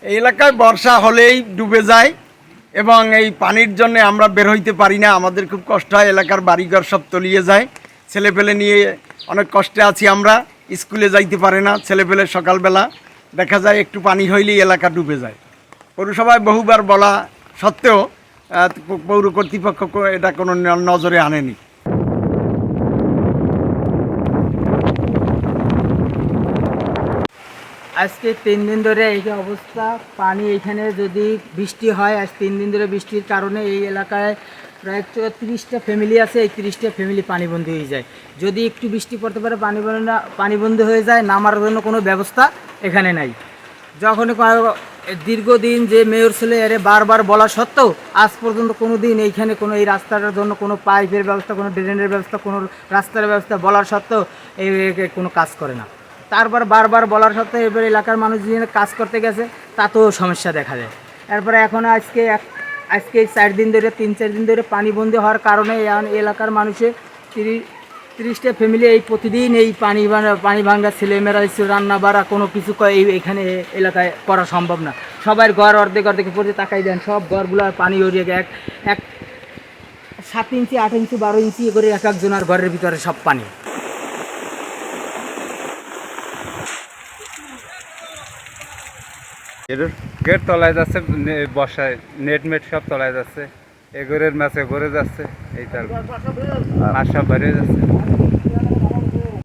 এই এলাকায় বর্ষা হলেই ডুবে যায় এবং এই পানির জন্য আমরা বের হইতে পারি না। আমাদের খুব কষ্ট হয়, এলাকার বাড়িঘর সব তলিয়ে যায়। ছেলেপেলে নিয়ে অনেক কষ্টে আছি আমরা, স্কুলে যাইতে পারে না ছেলেপেলে। সকালবেলা দেখা যায় একটু পানি হইলেই এলাকা ডুবে যায়। পৌরসভায় বহুবার বলা সত্ত্বেও পৌর কর্তৃপক্ষ এটা কোনো নজরে আনেনি। আজকে 3 দিন ধরে এই যে অবস্থা, পানি এইখানে যদি বৃষ্টি হয়, আজ 3 দিন ধরে বৃষ্টির কারণে এই এলাকায় প্রায় 30টা ফ্যামিলি আছে। এই 30টা ফ্যামিলি পানিবন্দী হয়ে যায়। যদি একটু বৃষ্টি পড়তে পারে পানিবন্দী হয়ে যায়, নামার জন্য কোনো ব্যবস্থা এখানে নাই। যখন দীর্ঘদিন যে মেয়র ছিল এরে বারবার বলা সত্ত্বেও আজ পর্যন্ত কোনো দিন এইখানে কোনো এই রাস্তাটার জন্য কোনো পাইপের ব্যবস্থা, কোনো ড্রেনের ব্যবস্থা, কোনো রাস্তার ব্যবস্থা বলার সত্ত্বেও এই কোনো কাজ করে না। তারপর বারবার বলার সত্ত্বেও এবার এলাকার মানুষ যিনি কাজ করতে গেছে তাতেও সমস্যা দেখা যায়। এরপরে এখন আজকে 4 দিন ধরে 3-4 দিন ধরে পানিবন্দী হওয়ার কারণে এলাকার মানুষের 30টা ফ্যামিলি এই প্রতিদিন এই পানি ভাঙা, ছেলেমেয়েরা রান্না বাড়া কোনো কিছু এখানে এলাকায় করা সম্ভব না। সবার ঘর অর্ধেক পড়ে তাকাই দেন, সব ঘরগুলো পানি উড়িয়ে গিয়ে এক 7 ইঞ্চি, 8 ইঞ্চি, 12 ইঞ্চি করে এক একজনের ঘরের ভিতরে সব পানি। গেট তলায় যাচ্ছে, বর্ষায় নেট সব তলায় যাচ্ছে, এগোরের মাছে ঘুরে যাচ্ছে, এই তার মাছ সব বেরিয়ে যাচ্ছে।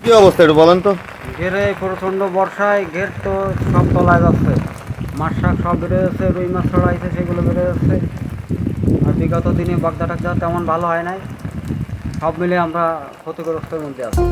কি অবস্থা একটু বলেন তো? ঘেরে প্রচণ্ড বর্ষায় ঘের তো সব তলায় যাচ্ছে, মাছ শাক সব বেড়ে যাচ্ছে, রুই মাছ ছড়াইছে সেগুলো বেড়ে যাচ্ছে। আর বিগত দিনে বাগদা টাগদা তেমন ভালো হয় নাই, সব মিলে আমরা ক্ষতিগ্রস্তের মধ্যে আছি।